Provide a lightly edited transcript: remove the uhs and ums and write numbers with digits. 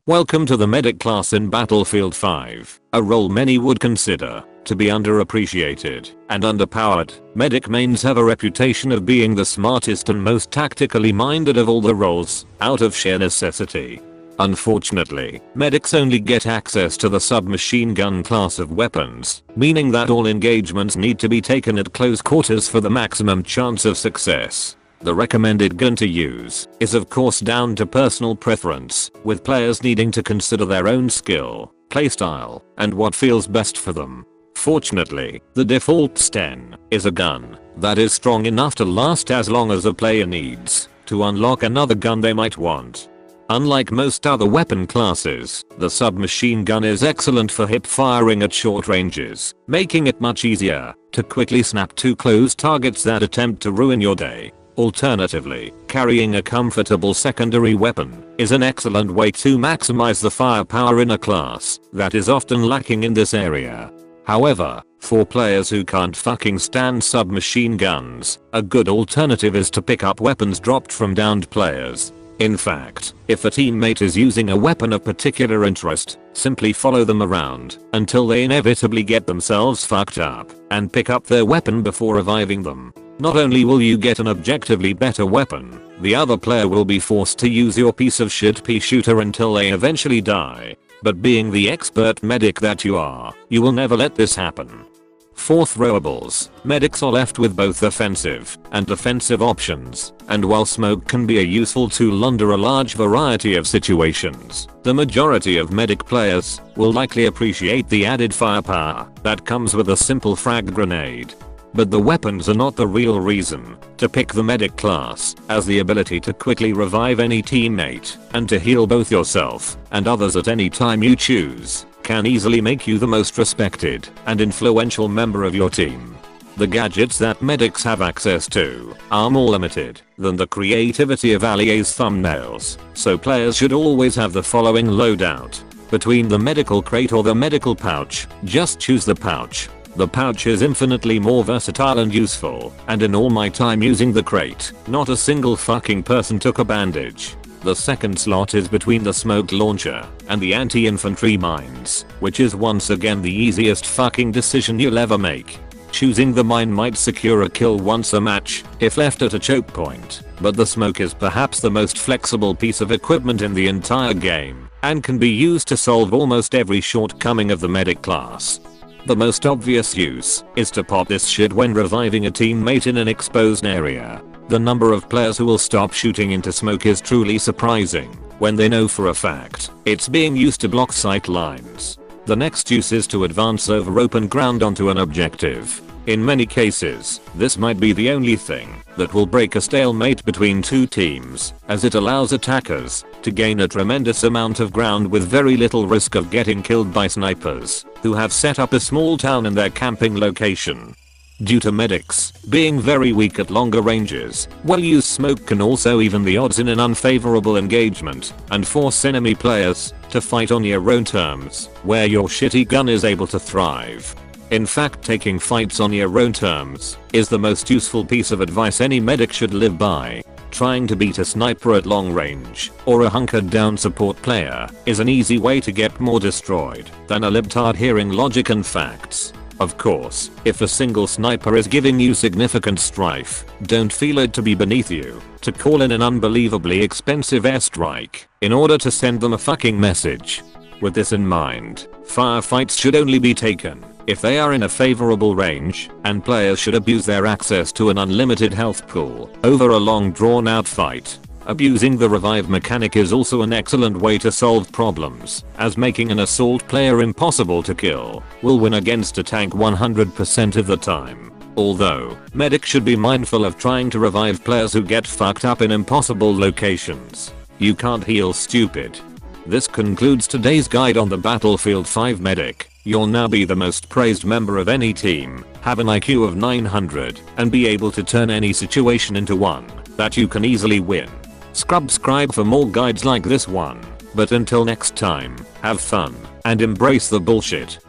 Welcome to the medic class in Battlefield 5, a role many would consider to be underappreciated and underpowered. Medic mains have a reputation of being the smartest and most tactically minded of all the roles, out of sheer necessity. Unfortunately, medics only get access to the submachine gun class of weapons, meaning that all engagements need to be taken at close quarters for the maximum chance of success. The recommended gun to use is of course down to personal preference, with players needing to consider their own skill, playstyle, and what feels best for them. Fortunately, the default Sten is a gun that is strong enough to last as long as a player needs to unlock another gun they might want. Unlike most other weapon classes, the submachine gun is excellent for hip firing at short ranges, making it much easier to quickly snap two close targets that attempt to ruin your day. Alternatively, carrying a comfortable secondary weapon is an excellent way to maximize the firepower in a class that is often lacking in this area. However, for players who can't fucking stand submachine guns, a good alternative is to pick up weapons dropped from downed players. In fact, if a teammate is using a weapon of particular interest, simply follow them around until they inevitably get themselves fucked up and pick up their weapon before reviving them. Not only will you get an objectively better weapon, the other player will be forced to use your piece of shit pea shooter until they eventually die. But being the expert medic that you are, you will never let this happen. For throwables, medics are left with both offensive and defensive options, and while smoke can be a useful tool under a large variety of situations, the majority of medic players will likely appreciate the added firepower that comes with a simple frag grenade. But the weapons are not the real reason to pick the medic class, as the ability to quickly revive any teammate and to heal both yourself and others at any time you choose can easily make you the most respected and influential member of your team. The gadgets that medics have access to are more limited than the creativity of Ali's thumbnails, so players should always have the following loadout. Between the medical crate or the medical pouch, just choose the pouch. The pouch is infinitely more versatile and useful, and in all my time using the crate, not a single fucking person took a bandage. The second slot is between the smoke launcher and the anti-infantry mines, which is once again the easiest fucking decision you'll ever make. Choosing the mine might secure a kill once a match if left at a choke point, but the smoke is perhaps the most flexible piece of equipment in the entire game, and can be used to solve almost every shortcoming of the medic class. The most obvious use is to pop this shit when reviving a teammate in an exposed area. The number of players who will stop shooting into smoke is truly surprising when they know for a fact it's being used to block sight lines. The next use is to advance over open ground onto an objective. In many cases, this might be the only thing that will break a stalemate between two teams, as it allows attackers to gain a tremendous amount of ground with very little risk of getting killed by snipers who have set up a small town in their camping location. Due to medics being very weak at longer ranges, well-used smoke can also even the odds in an unfavorable engagement and force enemy players to fight on your own terms, where your shitty gun is able to thrive. In fact, taking fights on your own terms is the most useful piece of advice any medic should live by. Trying to beat a sniper at long range or a hunkered down support player is an easy way to get more destroyed than a libtard hearing logic and facts. Of course, if a single sniper is giving you significant strife, don't feel it to be beneath you to call in an unbelievably expensive airstrike in order to send them a fucking message. With this in mind, firefights should only be taken if they are in a favorable range, and players should abuse their access to an unlimited health pool over a long drawn out fight. Abusing the revive mechanic is also an excellent way to solve problems, as making an assault player impossible to kill will win against a tank 100% of the time. Although, medics should be mindful of trying to revive players who get fucked up in impossible locations. You can't heal stupid. This concludes today's guide on the Battlefield 5 medic. You'll now be the most praised member of any team, have an IQ of 900, and be able to turn any situation into one that you can easily win. Subscribe for more guides like this one, but until next time, have fun and embrace the bullshit.